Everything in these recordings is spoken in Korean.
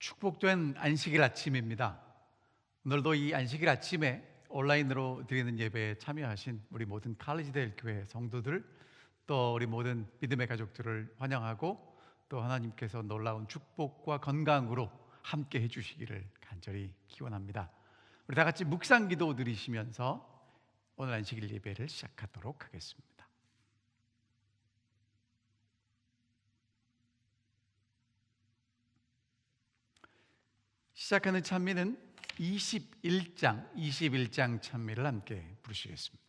축복된 안식일 아침입니다. 오늘도 이 안식일 아침에 온라인으로 드리는 예배에 참여하신 우리 모든 칼리지데일 교회 성도들, 또 우리 모든 믿음의 가족들을 환영하고, 또 하나님께서 놀라운 축복과 건강으로 함께 해주시기를 간절히 기원합니다. 우리 다 같이 묵상 기도 드리시면서 오늘 안식일 예배를 시작하도록 하겠습니다. 시작하는 찬미는 21장 찬미를 함께 부르시겠습니다.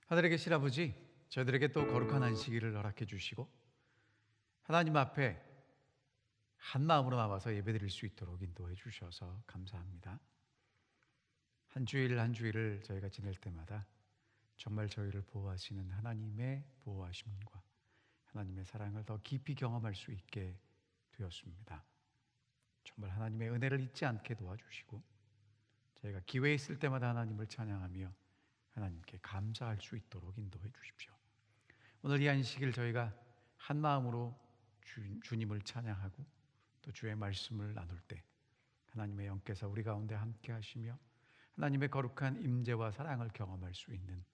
하늘에 계신 아버지, 저희들에게 또 거룩한 안식일을 허락해 주시고 하나님 앞에 한 마음으로 나와서 예배드릴 수 있도록 인도해 주셔서 감사합니다. 한 주일 한 주일을 저희가 지낼 때마다 정말 저희를 보호하시는 하나님의 보호하심과 하나님의 사랑을 더 깊이 경험할 수 있게 되었습니다. 정말 하나님의 은혜를 잊지 않게 도와주시고 저희가 기회 있을 때마다 하나님을 찬양하며 하나님께 감사할 수 있도록 인도해 주십시오. 오늘 이 안식일 저희가 한 마음으로 주님을 찬양하고 또 주의 말씀을 나눌 때 하나님의 영께서 우리 가운데 함께 하시며 하나님의 거룩한 임재와 사랑을 경험할 수 있는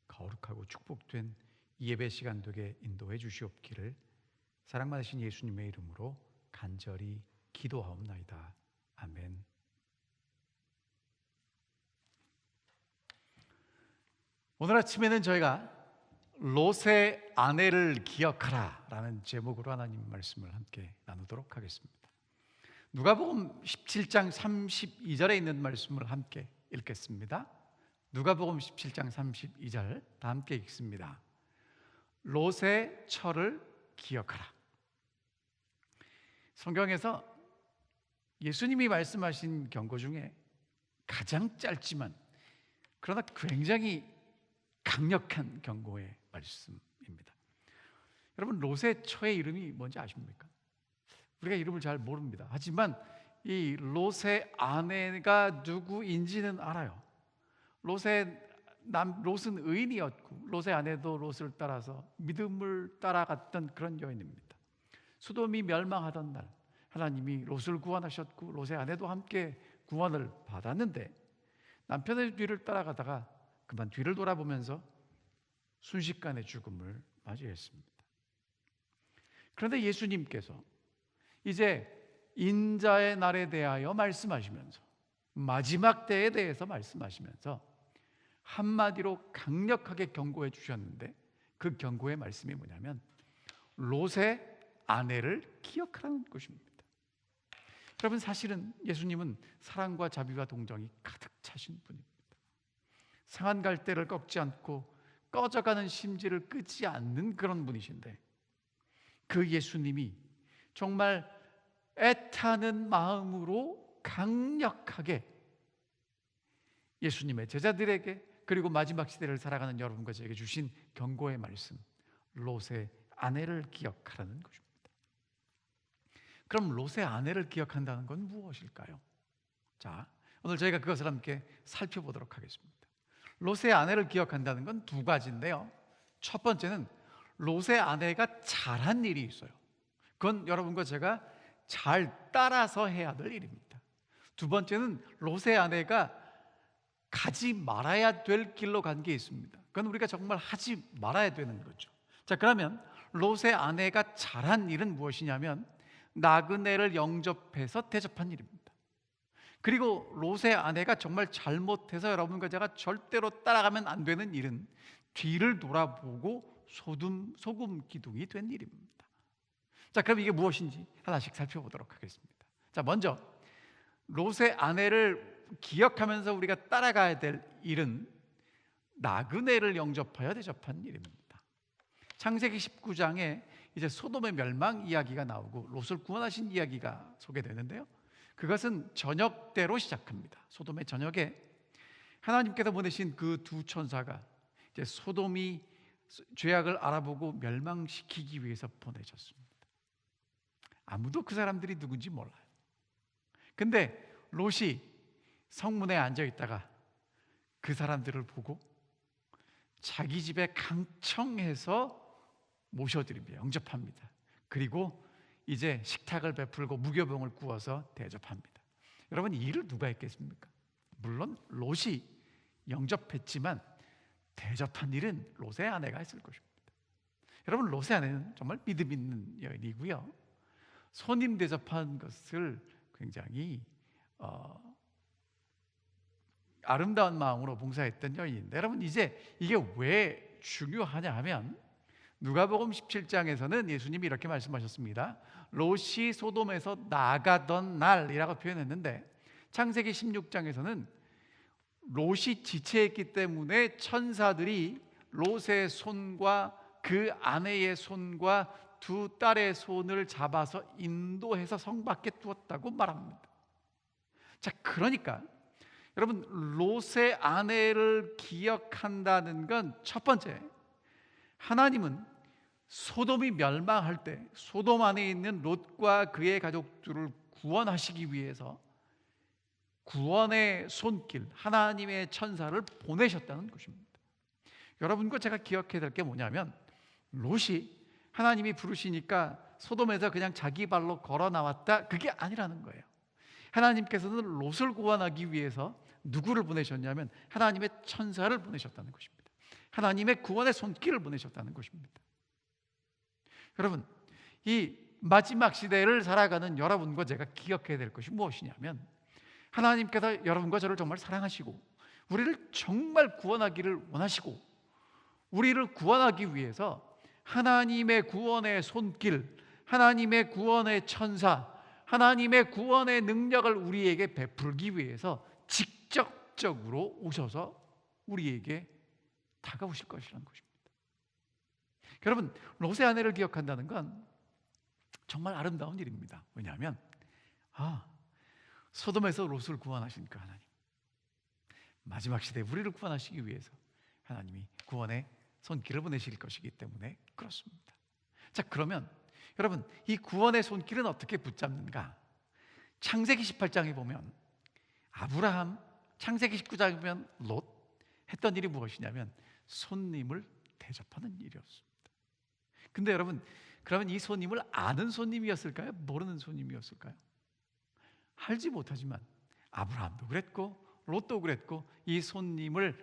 거룩하고 축복된 예배 시간 되게 인도해 주시옵기를 사랑 많으신 예수님의 이름으로 간절히 기도하옵나이다. 아멘. 오늘 아침에는 저희가 롯의 아내를 기억하라 라는 제목으로 하나님 말씀을 함께 나누도록 하겠습니다. 누가복음 17장 32절에 있는 말씀을 함께 읽겠습니다. 누가복음 17장 32절 다 함께 읽습니다. 롯의 처를 기억하라. 성경에서 예수님이 말씀하신 경고 중에 가장 짧지만 그러나 굉장히 강력한 경고의 말씀입니다. 여러분, 롯의 처의 이름이 뭔지 아십니까? 우리가 이름을 잘 모릅니다. 하지만 이 롯의 아내가 누구인지는 알아요. 롯은 의인이었고 롯의 아내도 롯을 따라서 믿음을 따라갔던 그런 여인입니다. 소돔이 멸망하던 날 하나님이 롯을 구원하셨고 롯의 아내도 함께 구원을 받았는데 남편의 뒤를 따라가다가 그만 뒤를 돌아보면서 순식간에 죽음을 맞이했습니다. 그런데 예수님께서 이제 인자의 날에 대하여 말씀하시면서 마지막 때에 대해서 말씀하시면서 한마디로 강력하게 경고해 주셨는데, 그 경고의 말씀이 뭐냐면 롯의 아내를 기억하라는 것입니다. 여러분, 사실은 예수님은 사랑과 자비와 동정이 가득 차신 분입니다. 상한 갈대를 꺾지 않고 꺼져가는 심지를 끄지 않는 그런 분이신데, 그 예수님이 정말 애타는 마음으로 강력하게 예수님의 제자들에게, 그리고 마지막 시대를 살아가는 여러분과 저에게 주신 경고의 말씀, 롯의 아내를 기억하라는 것입니다. 그럼 롯의 아내를 기억한다는 건 무엇일까요? 자, 오늘 저희가 그것을 함께 살펴보도록 하겠습니다. 롯의 아내를 기억한다는 건 두 가지인데요, 첫 번째는 롯의 아내가 잘한 일이 있어요. 그건 여러분과 제가 잘 따라서 해야 될 일입니다. 두 번째는 롯의 아내가 가지 말아야 될 길로 간 게 있습니다. 그건 우리가 정말 하지 말아야 되는 거죠. 자, 그러면 롯의 아내가 잘한 일은 무엇이냐면 나그네를 영접해서 대접한 일입니다. 그리고 롯의 아내가 정말 잘못해서 여러분과 제가 절대로 따라가면 안 되는 일은 뒤를 돌아보고 소금 기둥이 된 일입니다. 자, 그럼 이게 무엇인지 하나씩 살펴보도록 하겠습니다. 자, 먼저 롯의 아내를 기억하면서 우리가 따라가야 될 일은 나그네를 영접하여 대접한 일입니다. 창세기 19장에 이제 소돔의 멸망 이야기가 나오고 롯을 구원하신 이야기가 소개되는데요, 그것은 저녁 때로 시작합니다. 소돔의 저녁에 하나님께서 보내신 그 두 천사가 이제 소돔이 죄악을 알아보고 멸망시키기 위해서 보내졌습니다. 아무도 그 사람들이 누군지 몰라요. 근데 롯이 성문에 앉아 있다가 그 사람들을 보고 자기 집에 강청해서 모셔드립니다. 영접합니다. 그리고 이제 식탁을 베풀고 무교병을 구워서 대접합니다. 여러분, 이 일을 누가 했겠습니까? 물론 롯이 영접했지만 대접한 일은 롯의 아내가 했을 것입니다. 여러분, 롯의 아내는 정말 믿음 있는 여인이고요, 손님 대접한 것을 굉장히 아름다운 마음으로 봉사했던 여인인데, 여러분, 이제 이게 왜 중요하냐 하면 누가복음 17장에서는 예수님이 이렇게 말씀하셨습니다. 롯이 소돔에서 나가던 날이라고 표현했는데, 창세기 16장에서는 롯이 지체했기 때문에 천사들이 롯의 손과 그 아내의 손과 두 딸의 손을 잡아서 인도해서 성 밖에 두었다고 말합니다. 자, 그러니까 여러분, 롯의 아내를 기억한다는 건 첫 번째, 하나님은 소돔이 멸망할 때 소돔 안에 있는 롯과 그의 가족들을 구원하시기 위해서 구원의 손길, 하나님의 천사를 보내셨다는 것입니다. 여러분과 제가 기억해야 될 게 뭐냐면, 롯이 하나님이 부르시니까 소돔에서 그냥 자기 발로 걸어 나왔다, 그게 아니라는 거예요. 하나님께서는 롯을 구원하기 위해서 누구를 보내셨냐면 하나님의 천사를 보내셨다는 것입니다. 하나님의 구원의 손길을 보내셨다는 것입니다. 여러분, 이 마지막 시대를 살아가는 여러분과 제가 기억해야 될 것이 무엇이냐면, 하나님께서 여러분과 저를 정말 사랑하시고 우리를 정말 구원하기를 원하시고 우리를 구원하기 위해서 하나님의 구원의 손길, 하나님의 구원의 천사, 하나님의 구원의 능력을 우리에게 베풀기 위해서 직접적으로 오셔서 우리에게 다가오실 것이라는 것입니다. 여러분, 롯의 아내를 기억한다는 건 정말 아름다운 일입니다. 왜냐하면 소돔에서 롯을 구원하신 그 하나님, 마지막 시대에 우리를 구원하시기 위해서 하나님이 구원의 손길을 보내실 것이기 때문에 그렇습니다. 자, 그러면 여러분, 이 구원의 손길은 어떻게 붙잡는가? 창세기 18장에 보면 아브라함, 창세기 19장에 보면 롯 했던 일이 무엇이냐면 손님을 대접하는 일이었습니다. 근데 여러분, 그러면 이 손님을 아는 손님이었을까요? 모르는 손님이었을까요? 알지 못하지만 아브라함도 그랬고 롯도 그랬고 이 손님을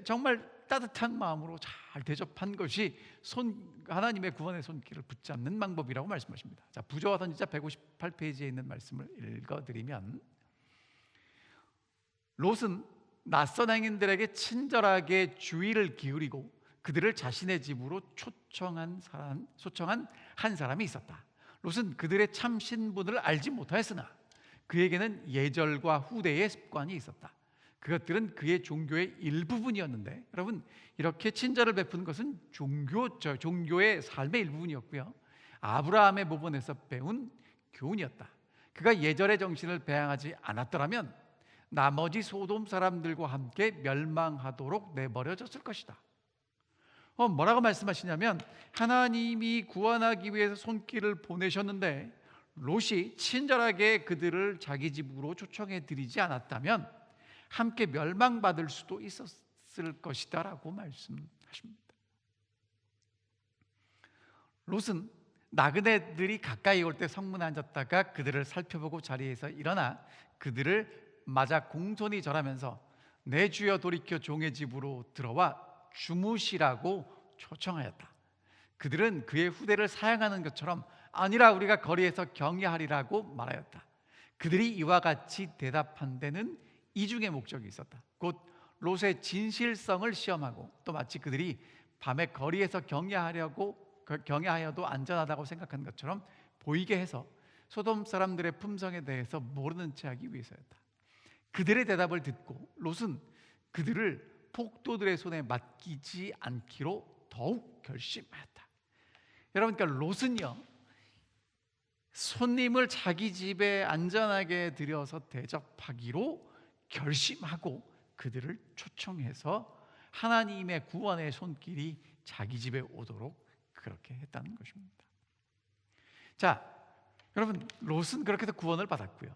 정말 따뜻한 마음으로 잘 대접한 것이 하나님의 구원의 손길을 붙잡는 방법이라고 말씀하십니다. 자, 부조와 선지자 158페이지에 있는 말씀을 읽어드리면, 롯은 낯선 행인들에게 친절하게 주의를 기울이고 그들을 자신의 집으로 초청한 한 사람이 있었다. 롯은 그들의 참 신분을 알지 못하였으나 그에게는 예절과 후대의 습관이 있었다. 그것들은 그의 종교의 일부분이었는데, 여러분, 이렇게 친절을 베푸는 것은 종교의 삶의 일부분이었고요, 아브라함의 모본에서 배운 교훈이었다. 그가 예절의 정신을 배양하지 않았더라면 나머지 소돔 사람들과 함께 멸망하도록 내버려졌을 것이다. 뭐라고 말씀하시냐면, 하나님이 구원하기 위해서 손길을 보내셨는데 롯이 친절하게 그들을 자기 집으로 초청해 드리지 않았다면 함께 멸망받을 수도 있었을 것이다 라고 말씀하십니다. 롯은 나그네들이 가까이 올 때 성문에 앉았다가 그들을 살펴보고 자리에서 일어나 그들을 맞아 공손히 절하면서 내 주여 돌이켜 종의 집으로 들어와 주무시라고 초청하였다. 그들은 그의 후대를 사양하는 것처럼 아니라 우리가 거리에서 경외하리라고 말하였다. 그들이 이와 같이 대답한 데는 이중의 목적이 있었다. 곧 롯의 진실성을 시험하고, 또 마치 그들이 밤에 거리에서 경외하여도 안전하다고 생각한 것처럼 보이게 해서 소돔 사람들의 품성에 대해서 모르는 채 하기 위해서였다. 그들의 대답을 듣고 롯은 그들을 폭도들의 손에 맡기지 않기로 더욱 결심하였다. 여러분, 그러니까 롯은요, 손님을 자기 집에 안전하게 들여서 대접하기로 결심하고 그들을 초청해서 하나님의 구원의 손길이 자기 집에 오도록 그렇게 했다는 것입니다. 자, 여러분, 롯은 그렇게 해서 구원을 받았고요.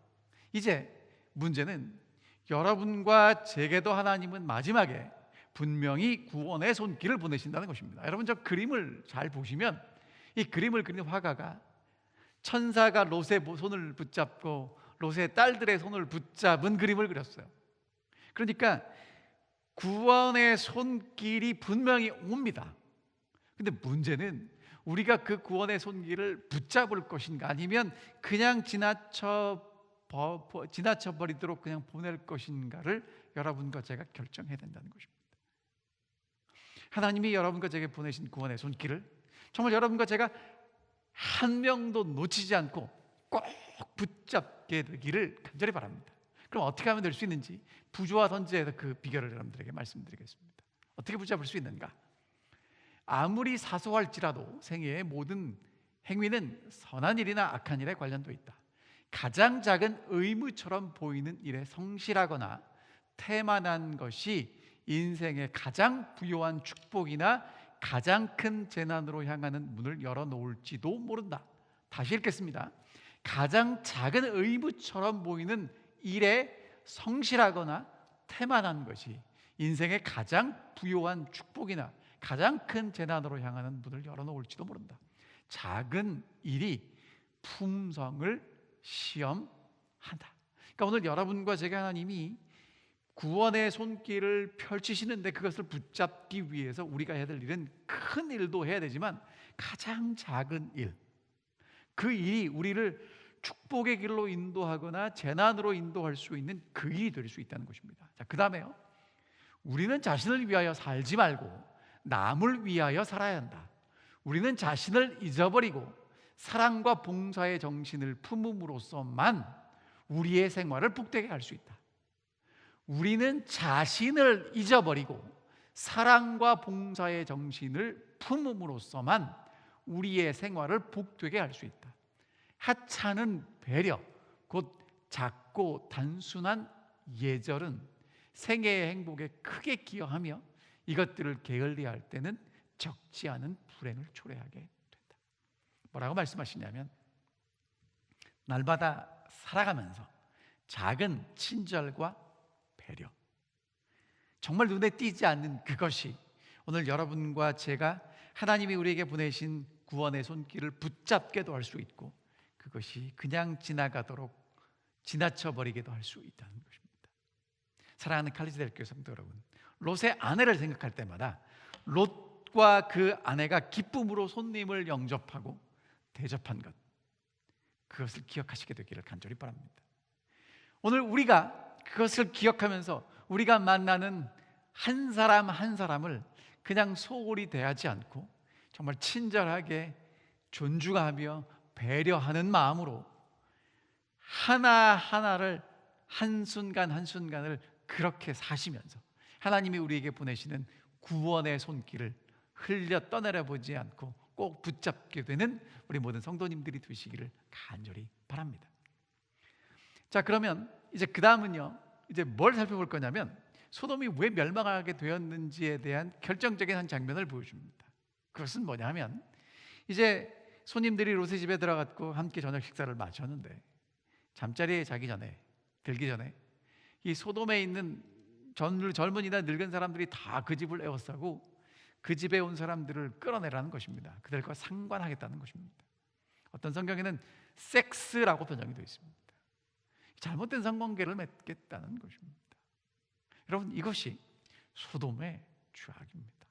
이제 문제는 여러분과 제게도 하나님은 마지막에 분명히 구원의 손길을 보내신다는 것입니다. 여러분, 저 그림을 잘 보시면 이 그림을 그린 화가가 천사가 롯의 손을 붙잡고 롯의 딸들의 손을 붙잡은 그림을 그렸어요. 그러니까 구원의 손길이 분명히 옵니다. 근데 문제는 우리가 그 구원의 손길을 붙잡을 것인가, 아니면 그냥 지나쳐버리도록 그냥 보낼 것인가를 여러분과 제가 결정해야 된다는 것입니다. 하나님이 여러분과 제게 보내신 구원의 손길을 정말 여러분과 제가 한 명도 놓치지 않고 꼭 붙잡게 되기를 간절히 바랍니다. 그럼 어떻게 하면 될 수 있는지 부조와 선지자에서 그 비결을 여러분들에게 말씀드리겠습니다. 어떻게 붙잡을 수 있는가? 아무리 사소할지라도 생애의 모든 행위는 선한 일이나 악한 일에 관련돼 있다. 가장 작은 의무처럼 보이는 일에 성실하거나 태만한 것이 인생의 가장 부요한 축복이나 가장 큰 재난으로 향하는 문을 열어놓을지도 모른다. 다시 읽겠습니다. 가장 작은 의무처럼 보이는 일에 성실하거나 태만한 것이 인생의 가장 부요한 축복이나 가장 큰 재난으로 향하는 문을 열어놓을지도 모른다. 작은 일이 품성을 시험한다. 그러니까 오늘 여러분과 제가 하나님이 구원의 손길을 펼치시는데 그것을 붙잡기 위해서 우리가 해야 될 일은 큰 일도 해야 되지만 가장 작은 일, 그 일이 우리를 축복의 길로 인도하거나 재난으로 인도할 수 있는 그 일이 될 수 있다는 것입니다. 자, 그 다음에요, 우리는 자신을 위하여 살지 말고 남을 위하여 살아야 한다. 우리는 자신을 잊어버리고 사랑과 봉사의 정신을 품음으로써만 우리의 생활을 복되게 할 수 있다. 우리는 자신을 잊어버리고 사랑과 봉사의 정신을 품음으로써만 우리의 생활을 복되게 할 수 있다. 하찮은 배려, 곧 작고 단순한 예절은 생애의 행복에 크게 기여하며 이것들을 게을리할 때는 적지 않은 불행을 초래하게 된다. 뭐라고 말씀하시냐면, 날마다 살아가면서 작은 친절과 배려, 정말 눈에 띄지 않는 그것이 오늘 여러분과 제가 하나님이 우리에게 보내신 구원의 손길을 붙잡게도 할 수 있고, 그것이 그냥 지나쳐버리게도 할 수 있다는 것입니다. 사랑하는 칼리지대학교 성도 여러분, 롯의 아내를 생각할 때마다 롯과 그 아내가 기쁨으로 손님을 영접하고 대접한 것, 그것을 기억하시게 되기를 간절히 바랍니다. 오늘 우리가 그것을 기억하면서 우리가 만나는 한 사람 한 사람을 그냥 소홀히 대하지 않고 정말 친절하게 존중하며 배려하는 마음으로 하나하나를 한순간 한순간을 그렇게 사시면서 하나님이 우리에게 보내시는 구원의 손길을 흘려 떠내려 보지 않고 꼭 붙잡게 되는 우리 모든 성도님들이 되시기를 간절히 바랍니다. 자, 그러면 이제 그 다음은요, 이제 뭘 살펴볼 거냐면 소돔이 왜 멸망하게 되었는지에 대한 결정적인 한 장면을 보여줍니다. 그것은 뭐냐 하면 이제 손님들이 롯의 집에 들어갔고 함께 저녁 식사를 마쳤는데 잠자리에 들기 전에 이 소돔에 있는 젊은이나 늙은 사람들이 다 그 집을 에워싸고 그 집에 온 사람들을 끌어내라는 것입니다. 그들과 상관하겠다는 것입니다. 어떤 성경에는 섹스라고 번역이 되어 있습니다. 잘못된 성관계를 맺겠다는 것입니다. 여러분, 이것이 소돔의 죄악입니다.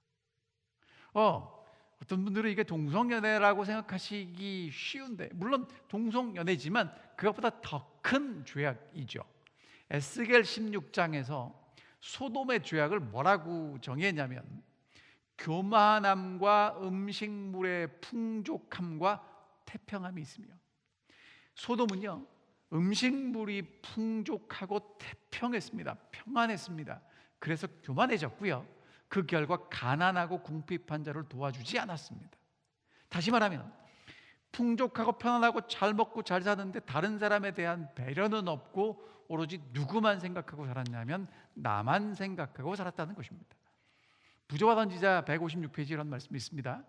어떤 분들은 이게 동성연애라고 생각하시기 쉬운데, 물론 동성연애지만 그것보다 더 큰 죄악이죠. 에스겔 16장에서 소돔의 죄악을 뭐라고 정의했냐면 교만함과 음식물의 풍족함과 태평함이 있으며, 소돔은요 음식물이 풍족하고 태평했습니다. 평안했습니다. 그래서 교만해졌고요, 그 결과 가난하고 궁핍한 자를 도와주지 않았습니다. 다시 말하면 풍족하고 편안하고 잘 먹고 잘 사는데 다른 사람에 대한 배려는 없고 오로지 누구만 생각하고 살았냐면 나만 생각하고 살았다는 것입니다. 부조와 선지자 156페이지 이런 말씀이 있습니다.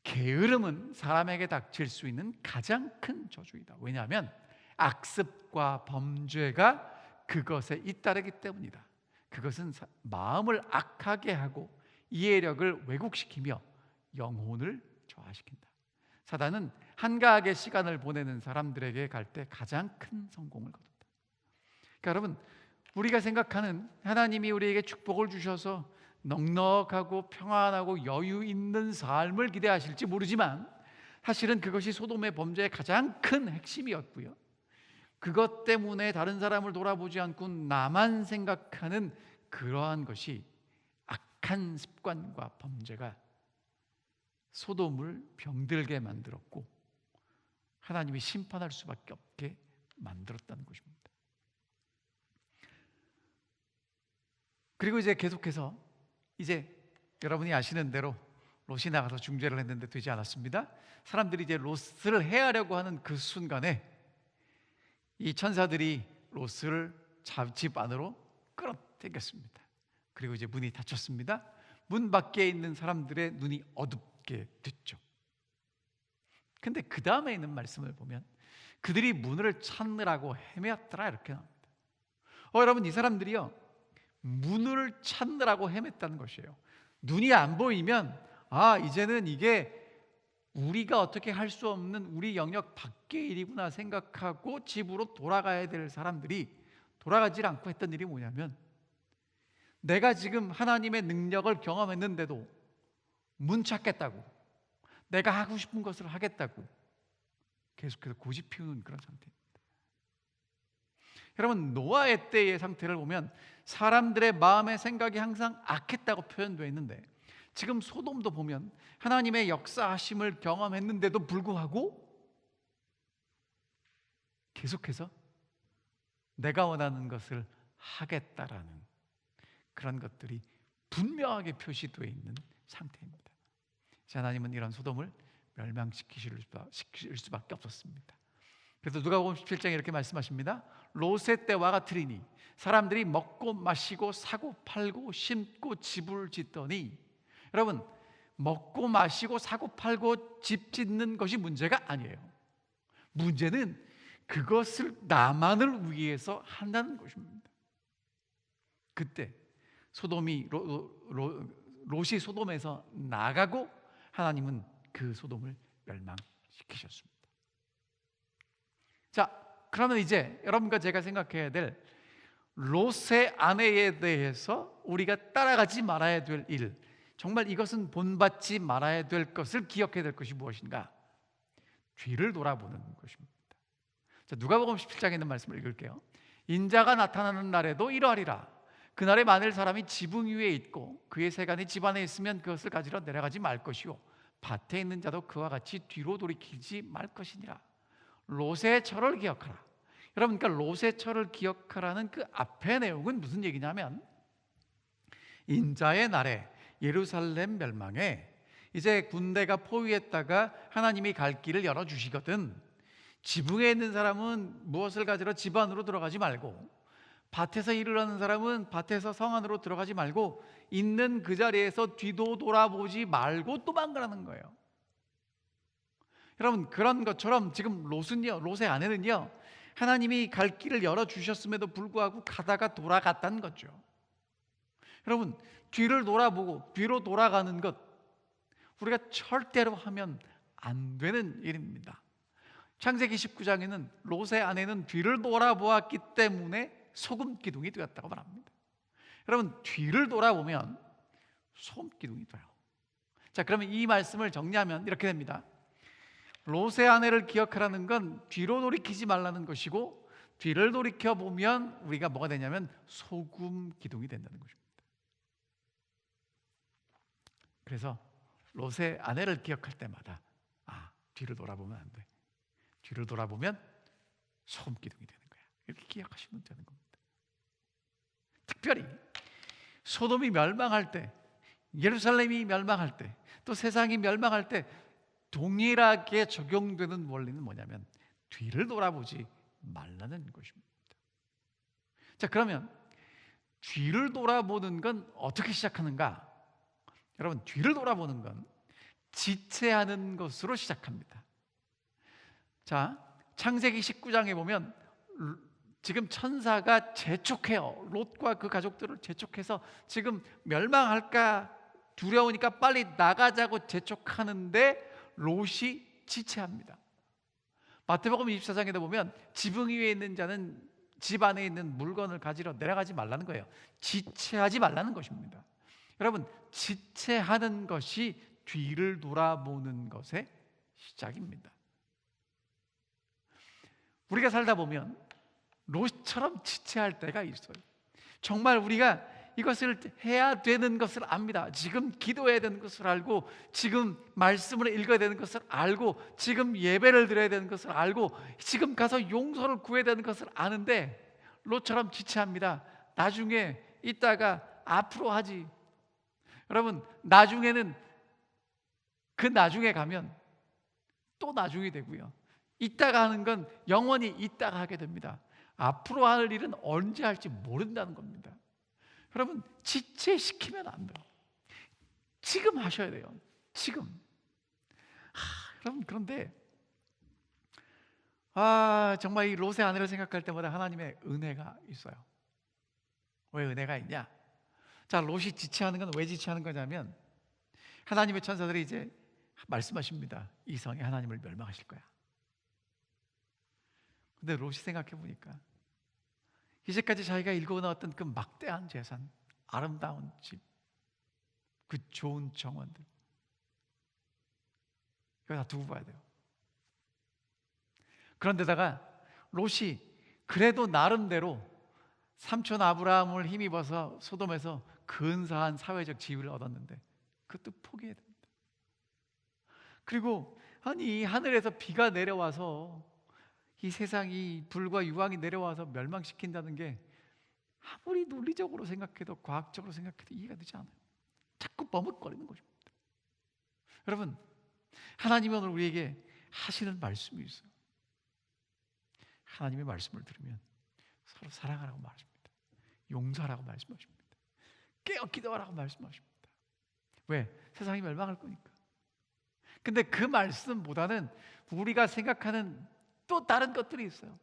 게으름은 사람에게 닥칠 수 있는 가장 큰 저주이다. 왜냐하면 악습과 범죄가 그것에 잇따르기 때문이다. 그것은 마음을 악하게 하고 이해력을 왜곡시키며 영혼을 저하시킨다. 사단은 한가하게 시간을 보내는 사람들에게 갈 때 가장 큰 성공을 거둔다. 그러니까 여러분, 우리가 생각하는 하나님이 우리에게 축복을 주셔서 넉넉하고 평안하고 여유 있는 삶을 기대하실지 모르지만 사실은 그것이 소돔의 범죄의 가장 큰 핵심이었고요, 그것 때문에 다른 사람을 돌아보지 않고 나만 생각하는 그러한 것이 악한 습관과 범죄가 소돔을 병들게 만들었고 하나님이 심판할 수밖에 없게 만들었다는 것입니다. 그리고 이제 계속해서 이제 여러분이 아시는 대로 롯이 나가서 중재를 했는데 되지 않았습니다. 사람들이 이제 롯을 해하려고 하는 그 순간에 이 천사들이 롯을 집 안으로 끌어당겼습니다. 그리고 이제 문이 닫혔습니다. 문 밖에 있는 사람들의 눈이 어둡게 됐죠. 근데 그 다음에 있는 말씀을 보면 그들이 문을 찾느라고 헤매었더라 이렇게 나옵니다. 여러분, 이 사람들이요 문을 찾느라고 헤맸다는 것이에요. 눈이 안 보이면 이제는 이게 우리가 어떻게 할 수 없는 우리 영역 밖의 일이구나 생각하고 집으로 돌아가야 될 사람들이 돌아가지 않고 했던 일이 뭐냐면, 내가 지금 하나님의 능력을 경험했는데도 문 찾겠다고, 내가 하고 싶은 것을 하겠다고 계속해서 고집 피우는 그런 상태입니다. 여러분, 노아의 때의 상태를 보면 사람들의 마음의 생각이 항상 악했다고 표현되어 있는데, 지금 소돔도 보면 하나님의 역사하심을 경험했는데도 불구하고 계속해서 내가 원하는 것을 하겠다라는 그런 것들이 분명하게 표시되어 있는 상태입니다. 하나님은 이런 소돔을 멸망시키실 수밖에 없었습니다. 그래서 누가복음 17장에 이렇게 말씀하십니다. 롯의 때와 같으리니 사람들이 먹고 마시고 사고 팔고 심고 집을 짓더니, 여러분, 먹고 마시고 사고 팔고 집 짓는 것이 문제가 아니에요. 문제는 그것을 나만을 위해서 한다는 것입니다. 그때 롯이 소돔에서 나가고 하나님은 그 소돔을 멸망시키셨습니다. 자, 그러면 이제 여러분과 제가 생각해야 될 롯의 아내에 대해서 우리가 따라가지 말아야 될 일, 정말 이것은 본받지 말아야 될 것을 기억해야 될 것이 무엇인가? 뒤를 돌아보는 것입니다. 자, 누가복음 17장에 있는 말씀을 읽을게요. 인자가 나타나는 날에도 이러하리라. 그날에 만일 사람이 지붕 위에 있고 그의 세간이 집 안에 있으면 그것을 가지러 내려가지 말 것이요 밭에 있는 자도 그와 같이 뒤로 돌이키지 말 것이니라. 롯의 철을 기억하라. 여러분, 그러니까 롯의 철을 기억하라는 그 앞의 내용은 무슨 얘기냐면, 인자의 날에 예루살렘 멸망에 이제 군대가 포위했다가 하나님이 갈 길을 열어주시거든. 지붕에 있는 사람은 무엇을 가지러 집 안으로 들어가지 말고, 밭에서 일을 하는 사람은 밭에서 성 안으로 들어가지 말고, 있는 그 자리에서 뒤도 돌아보지 말고 도망가라는 거예요. 여러분, 그런 것처럼 지금 롯의 아내는요, 하나님이 갈 길을 열어주셨음에도 불구하고 가다가 돌아갔다는 거죠. 여러분, 뒤를 돌아보고 뒤로 돌아가는 것, 우리가 절대로 하면 안 되는 일입니다. 창세기 19장에는 롯의 아내는 뒤를 돌아보았기 때문에 소금 기둥이 되었다고 말합니다. 여러분, 뒤를 돌아보면 소금 기둥이 돼요. 자, 그러면 이 말씀을 정리하면 이렇게 됩니다. 롯의 아내를 기억하라는 건 뒤로 돌이키지 말라는 것이고, 뒤를 돌이켜 보면 우리가 뭐가 되냐면 소금 기둥이 된다는 것입니다. 그래서 롯의 아내를 기억할 때마다 뒤를 돌아보면 안 돼. 뒤를 돌아보면 소금 기둥이 되는 거야. 이렇게 기억하시면 되는 겁니다. 특별히 소돔이 멸망할 때, 예루살렘이 멸망할 때, 또 세상이 멸망할 때 동일하게 적용되는 원리는 뭐냐면 뒤를 돌아보지 말라는 것입니다. 자, 그러면 뒤를 돌아보는 건 어떻게 시작하는가? 여러분, 뒤를 돌아보는 건 지체하는 것으로 시작합니다. 자, 창세기 19장에 보면 지금 천사가 재촉해요. 롯과 그 가족들을 재촉해서 지금 멸망할까 두려우니까 빨리 나가자고 재촉하는데 롯이 지체합니다. 마태복음 24장에도 보면 지붕 위에 있는 자는 집 안에 있는 물건을 가지러 내려가지 말라는 거예요. 지체하지 말라는 것입니다. 여러분, 지체하는 것이 뒤를 돌아보는 것의 시작입니다. 우리가 살다 보면 롯처럼 지체할 때가 있어요. 정말 우리가 이것을 해야 되는 것을 압니다. 지금 기도해야 되는 것을 알고, 지금 말씀을 읽어야 되는 것을 알고, 지금 예배를 드려야 되는 것을 알고, 지금 가서 용서를 구해야 되는 것을 아는데 롯처럼 지체합니다. 나중에 이따가 앞으로 하지. 여러분, 나중에는 그 나중에 가면 또 나중이 되고요, 이따가 하는 건 영원히 이따가 하게 됩니다. 앞으로 할 일은 언제 할지 모른다는 겁니다. 여러분, 지체시키면 안 돼요. 지금 하셔야 돼요. 지금. 여러분, 그런데 정말 이 롯의 아내를 생각할 때마다 하나님의 은혜가 있어요. 왜 은혜가 있냐? 자, 롯이 지체하는 건 왜 지체하는 거냐면, 하나님의 천사들이 이제 말씀하십니다. 이 성이 하나님을 멸망하실 거야. 근데 롯이 생각해 보니까 이제까지 자기가 일궈나왔던 그 막대한 재산, 아름다운 집, 그 좋은 정원들, 이거 다 두고 봐야 돼요. 그런데다가 롯이 그래도 나름대로 삼촌 아브라함을 힘입어서 소돔에서 근사한 사회적 지위를 얻었는데 그것도 포기해야 됩니다. 그리고 이 하늘에서 비가 내려와서 이 세상이 불과 유황이 내려와서 멸망시킨다는 게 아무리 논리적으로 생각해도, 과학적으로 생각해도 이해가 되지 않아요. 자꾸 머뭇거리는 것입니다. 여러분, 하나님이 오늘 우리에게 하시는 말씀이 있어요. 하나님의 말씀을 들으면 서로 사랑하라고 말씀합니다. 용서하라고 말씀하십니다. 깨어 기도하라고 말씀하십니다. 왜? 세상이 멸망할 거니까. 근데 그 말씀보다는 우리가 생각하는 또 다른 것들이 있어요.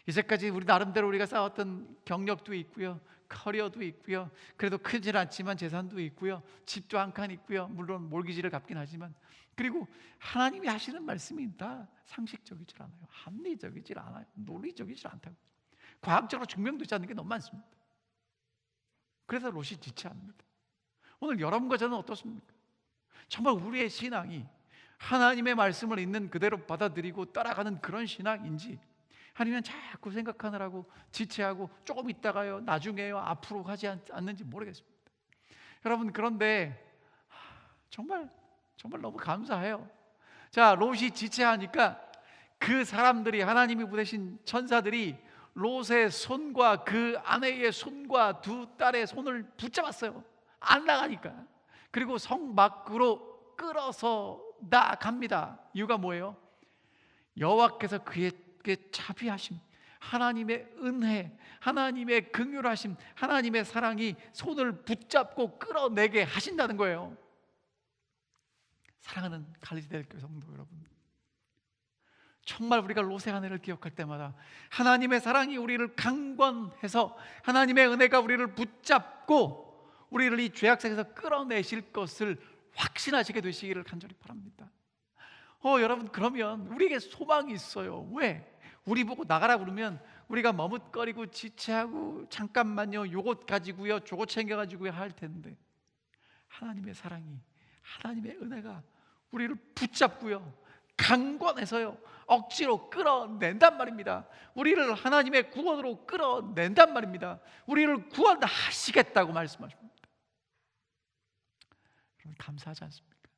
이제까지 우리 나름대로 우리가 쌓았던 경력도 있고요, 커리어도 있고요, 그래도 크진 않지만 재산도 있고요, 집도 한 칸 있고요, 물론 몰기지를 갚긴 하지만, 그리고 하나님이 하시는 말씀이 다 상식적이질 않아요. 합리적이질 않아요. 논리적이질 않다고. 과학적으로 증명되지 않는 게 너무 많습니다. 그래서 롯이 지체합니다. 오늘 여러분과 저는 어떻습니까? 정말 우리의 신앙이 하나님의 말씀을 있는 그대로 받아들이고 따라가는 그런 신앙인지, 아니면 자꾸 생각하느라고 지체하고 조금 있다가요, 나중에요, 앞으로 가지 않는지 모르겠습니다. 여러분, 그런데 정말 너무 감사해요. 자, 롯이 지체하니까 그 사람들이, 하나님이 보내신 천사들이 롯의 손과 그 아내의 손과 두 딸의 손을 붙잡았어요. 안 나가니까. 그리고 성 밖으로 끌어서 나갑니다. 이유가 뭐예요? 여호와께서 그에게 자비하심, 하나님의 은혜, 하나님의 긍휼하심, 하나님의 사랑이 손을 붙잡고 끌어내게 하신다는 거예요. 사랑하는 갈리대 교회 성도 여러분, 정말 우리가 롯의 아내를 기억할 때마다 하나님의 사랑이 우리를 강권해서 하나님의 은혜가 우리를 붙잡고 우리를 이 죄악세에서 끌어내실 것을 확신하시게 되시기를 간절히 바랍니다. 여러분, 그러면 우리에게 소망이 있어요. 왜? 우리 보고 나가라 그러면 우리가 머뭇거리고 지체하고 잠깐만요, 요것 가지고요, 저것 챙겨가지고요 할 텐데, 하나님의 사랑이, 하나님의 은혜가 우리를 붙잡고요, 강권해서요, 억지로 끌어낸단 말입니다. 우리를 하나님의 구원으로 끌어낸단 말입니다. 우리를 구원하시겠다고 말씀하십니다. 여러분, 감사하지 않습니까?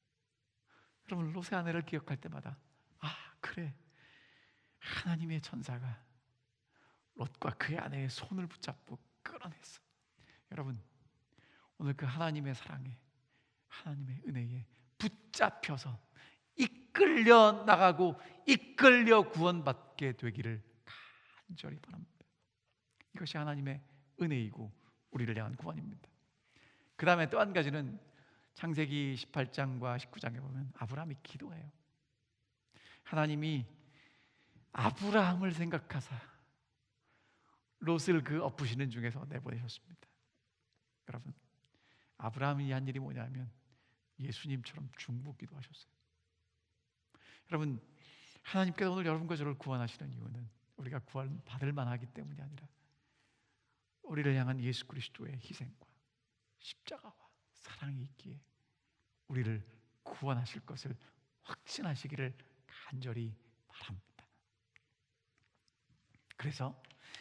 여러분, 롯의 아내를 기억할 때마다 그래, 하나님의 천사가 롯과 그의 아내의 손을 붙잡고 끌어냈어. 여러분, 오늘 그 하나님의 사랑에, 하나님의 은혜에 붙잡혀서 이끌려 나가고 이끌려 구원받게 되기를 간절히 바랍니다. 이것이 하나님의 은혜이고 우리를 향한 구원입니다. 그 다음에 또 한 가지는 창세기 18장과 19장에 보면 아브라함이 기도해요. 하나님이 아브라함을 생각하사 롯을 그 엎으시는 중에서 내보내셨습니다. 여러분, 아브라함이 한 일이 뭐냐면 예수님처럼 중보기도 하셨어요. 여러분, 하나님께서 오늘 여러분과 저를 구원하시는 이유는 우리가 구원받을 만하기 때문이 아니라 우리를 향한 예수 그리스도의 희생과 십자가와 사랑이 있기에 우리를 구원하실 것을 확신하시기를 간절히 바랍니다. 그래서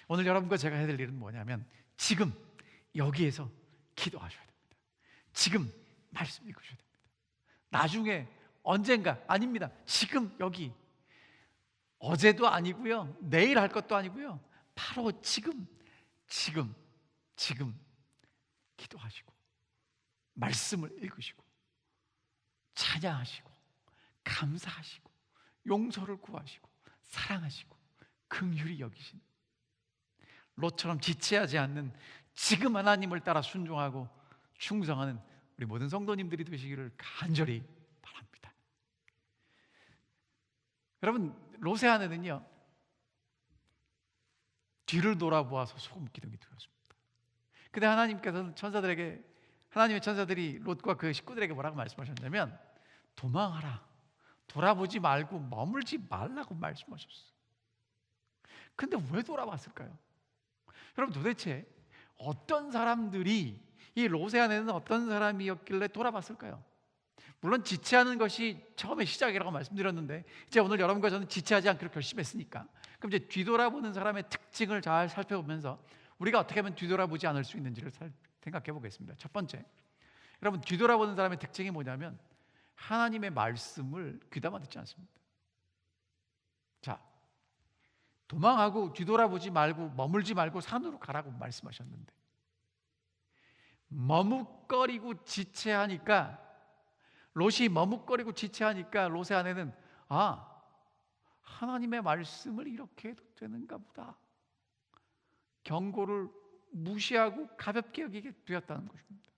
오늘 여러분과 제가 해야 될 일은 뭐냐면 지금 여기에서 기도하셔야 됩니다. 지금 말씀 읽으셔야 됩니다. 나중에 언젠가 아닙니다. 지금 여기, 어제도 아니고요, 내일 할 것도 아니고요, 바로 지금 기도하시고 말씀을 읽으시고 찬양하시고 감사하시고 용서를 구하시고 사랑하시고 긍휼히 여기시는, 롯처럼 지체하지 않는 지금 하나님을 따라 순종하고 충성하는 우리 모든 성도님들이 되시기를 간절히 바랍니다. 여러분, 롯의 아내는요, 뒤를 돌아보아서 소금 기둥이 되었습니다. 근데 하나님께서는 하나님의 천사들이 롯과 그 식구들에게 뭐라고 말씀하셨냐면 도망하라, 돌아보지 말고 머물지 말라고 말씀하셨어요. 근데 왜 돌아봤을까요? 여러분, 도대체 어떤 사람들이, 이 롯의 아내는 어떤 사람이었길래 돌아봤을까요? 물론 지체하는 것이 처음에 시작이라고 말씀드렸는데, 이제 오늘 여러분과 저는 지체하지 않기로 결심했으니까 그럼 이제 뒤돌아보는 사람의 특징을 잘 살펴보면서 우리가 어떻게 하면 뒤돌아보지 않을 수 있는지를 생각해 보겠습니다. 첫 번째, 여러분, 뒤돌아보는 사람의 특징이 뭐냐면 하나님의 말씀을 귀담아 듣지 않습니다. 자, 도망하고 뒤돌아보지 말고 머물지 말고 산으로 가라고 말씀하셨는데, 머뭇거리고 지체하니까, 롯이 머뭇거리고 지체하니까 롯의 아내는 하나님의 말씀을 이렇게 해도 되는가 보다, 경고를 무시하고 가볍게 여기게 되었다는 것입니다.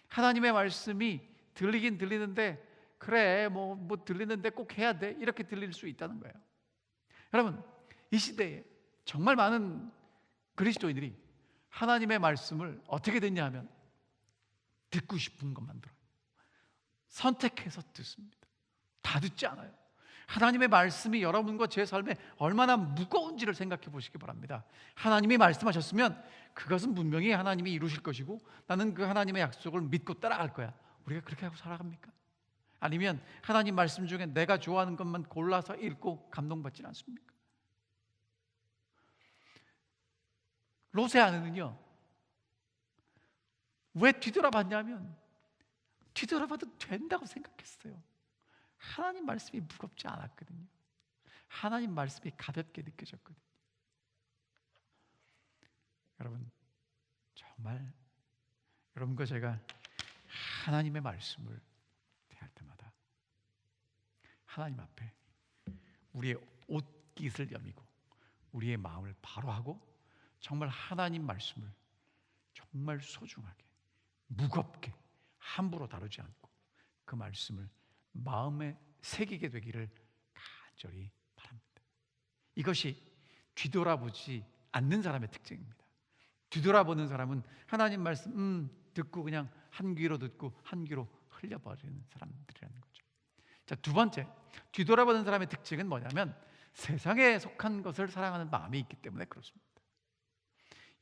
하나님의 말씀이 들리긴 들리는데, 그래 뭐 들리는데 꼭 해야 돼, 이렇게 들릴 수 있다는 거예요. 여러분, 이 시대에 정말 많은 그리스도인들이 하나님의 말씀을 어떻게 듣냐 하면 듣고 싶은 것만 들어요. 선택해서 듣습니다. 다 듣지 않아요. 하나님의 말씀이 여러분과 제 삶에 얼마나 무거운지를 생각해 보시기 바랍니다. 하나님이 말씀하셨으면 그것은 분명히 하나님이 이루실 것이고 나는 그 하나님의 약속을 믿고 따라갈 거야. 우리가 그렇게 하고 살아갑니까? 아니면 하나님 말씀 중에 내가 좋아하는 것만 골라서 읽고 감동받지 않습니까? 롯의 아내는요, 왜 뒤돌아봤냐면 뒤돌아봐도 된다고 생각했어요. 하나님 말씀이 무겁지 않았거든요. 하나님 말씀이 가볍게 느껴졌거든요. 여러분, 정말 여러분과 제가 하나님의 말씀을 대할 때마다 하나님 앞에 우리의 옷깃을 여미고 우리의 마음을 바로 하고 정말 하나님 말씀을 정말 소중하게, 무겁게, 함부로 다루지 않고 그 말씀을 마음에 새기게 되기를 간절히 바랍니다. 이것이 뒤돌아보지 않는 사람의 특징입니다. 뒤돌아보는 사람은 하나님 말씀 듣고 그냥 한 귀로 듣고 한 귀로 흘려버리는 사람들이라는 거죠. 자, 두 번째, 뒤돌아보는 사람의 특징은 뭐냐면 세상에 속한 것을 사랑하는 마음이 있기 때문에 그렇습니다.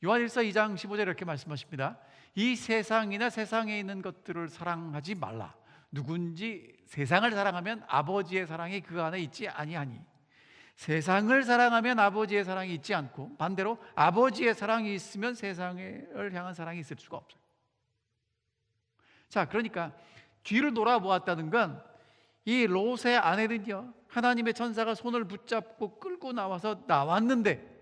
요한일서 2장 15절에 이렇게 말씀하십니다. 이 세상이나 세상에 있는 것들을 사랑하지 말라. 누군지 세상을 사랑하면 아버지의 사랑이 그 안에 있지 아니하니, 세상을 사랑하면 아버지의 사랑이 있지 않고 반대로 아버지의 사랑이 있으면 세상을 향한 사랑이 있을 수가 없어요. 자, 그러니까 뒤를 돌아보았다는 건 이 롯의 아내는요, 하나님의 천사가 손을 붙잡고 끌고 나와서 나왔는데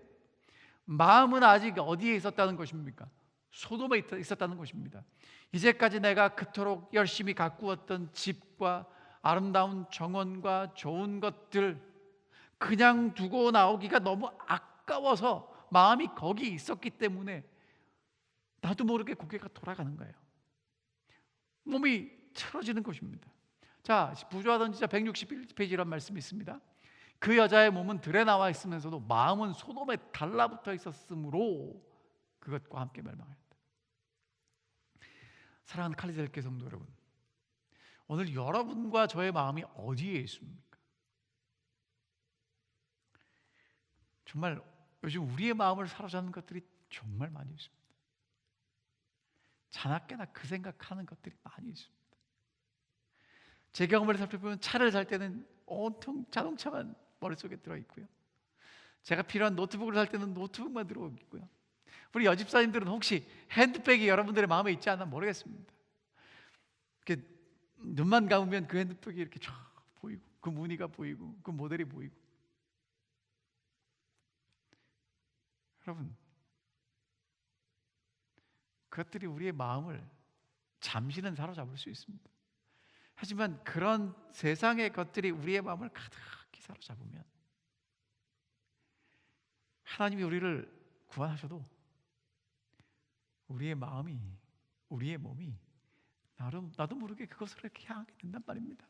마음은 아직 어디에 있었다는 것입니까? 소돔에 있었다는 것입니다. 이제까지 내가 그토록 열심히 가꾸었던 집과 아름다운 정원과 좋은 것들 그냥 두고 나오기가 너무 아까워서 마음이 거기 있었기 때문에 나도 모르게 고개가 돌아가는 거예요. 몸이 틀어지는 것입니다. 자, 부조화 선지자 161페이지라는 말씀이 있습니다. 그 여자의 몸은 들에 나와 있으면서도 마음은 소돔에 달라붙어 있었으므로 그것과 함께 멸망하였다. 사랑하는 칼리델교 성도 여러분, 오늘 여러분과 저의 마음이 어디에 있습니까? 정말 요즘 우리의 마음을 사로잡는 것들이 정말 많이 있습니다. 자나깨나 그 생각하는 것들이 많이 있습니다. 제 경험을 살펴보면 차를 살 때는 온통 자동차만 머릿속에 들어있고요, 제가 필요한 노트북을 살 때는 노트북만 들어있고요, 우리 여집사님들은 혹시 핸드백이 여러분들의 마음에 있지 않나 모르겠습니다. 이렇게 눈만 감으면 그 핸드백이 이렇게 쫙 보이고 그 무늬가 보이고 그 모델이 보이고, 여러분, 그것들이 우리의 마음을 잠시는 사로잡을 수 있습니다. 하지만 그런 세상의 것들이 우리의 마음을 가득히 사로잡으면 하나님이 우리를 구원하셔도 우리의 마음이, 우리의 몸이 나도 모르게 그것을 이렇게 향하게 된단 말입니다.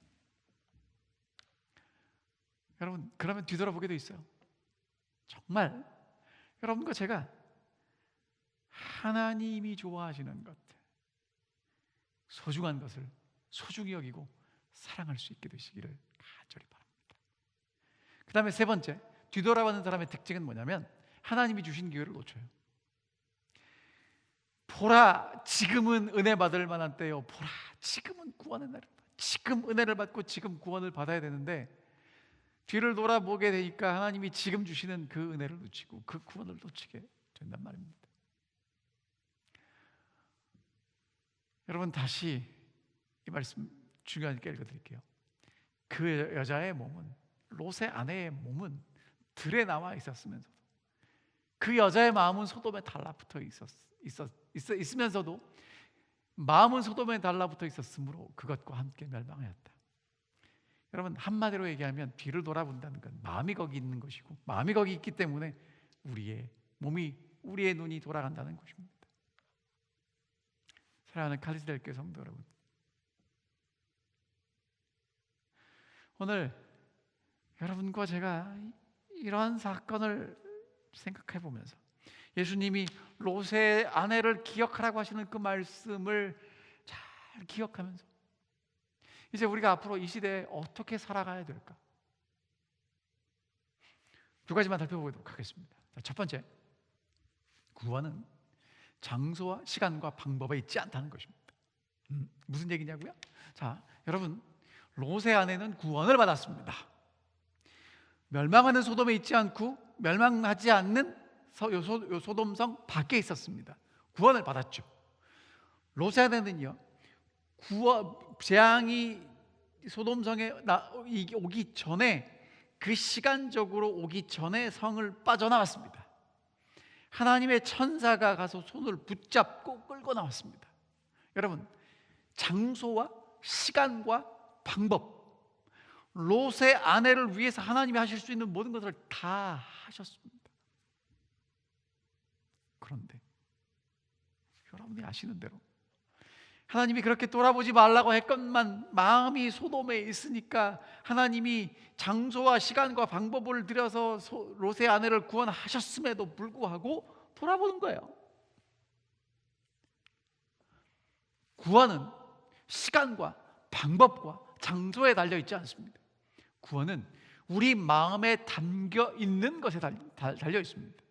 여러분, 그러면 뒤돌아보게 돼 있어요. 정말 여러분과 제가 하나님이 좋아하시는 것들, 소중한 것을 소중히 여기고 사랑할 수 있게 되시기를 간절히 바랍니다. 그 다음에 세 번째, 뒤돌아보는 사람의 특징은 뭐냐면 하나님이 주신 기회를 놓쳐요. 보라, 지금은 은혜 받을 만한 때요. 보라, 지금은 구원의 날이다. 지금 은혜를 받고 지금 구원을 받아야 되는데 뒤를 돌아보게 되니까 하나님이 지금 주시는 그 은혜를 놓치고 그 구원을 놓치게 된단 말입니다. 여러분, 다시 이 말씀 중요하니까 읽어드릴게요. 그 여자의 몸은, 롯의 아내의 몸은 들에 나와 있었으면서도 그 여자의 마음은 소돔에 달라붙어 있으면서도 마음은 소돔에 달라붙어 있었으므로 그것과 함께 멸망하였다. 여러분, 한마디로 얘기하면 뒤를 돌아본다는 건 마음이 거기 있는 것이고 마음이 거기 있기 때문에 우리의 몸이, 우리의 눈이 돌아간다는 것입니다. 사랑하는 칼리스델교 성도 여러분, 오늘 여러분과 제가 이러한 사건을 생각해 보면서 예수님이 롯의 아내를 기억하라고 하시는 그 말씀을 잘 기억하면서 이제 우리가 앞으로 이 시대에 어떻게 살아가야 될까? 두 가지만 살펴보도록 하겠습니다. 첫 번째, 구원은 장소와 시간과 방법에 있지 않다는 것입니다. 무슨 얘기냐고요? 자, 여러분, 롯의 아내는 구원을 받았습니다. 멸망하는 소돔에 있지 않고 멸망하지 않는 소돔성 밖에 있었습니다. 구원을 받았죠. 롯의 아내는요, 재앙이 소돔성에 오기 전에, 그 시간적으로 오기 전에 성을 빠져나왔습니다. 하나님의 천사가 가서 손을 붙잡고 끌고 나왔습니다. 여러분, 장소와 시간과 방법, 롯의 아내를 위해서 하나님이 하실 수 있는 모든 것을 다 하셨습니다. 그런데 여러분이 아시는 대로 하나님이 그렇게 돌아보지 말라고 했건만 마음이 소돔에 있으니까 하나님이 장소와 시간과 방법을 들여서 롯의 아내를 구원하셨음에도 불구하고 돌아보는 거예요. 구원은 시간과 방법과 장소에 달려 있지 않습니다. 구원은 우리 마음에 담겨 있는 것에 달려 있습니다.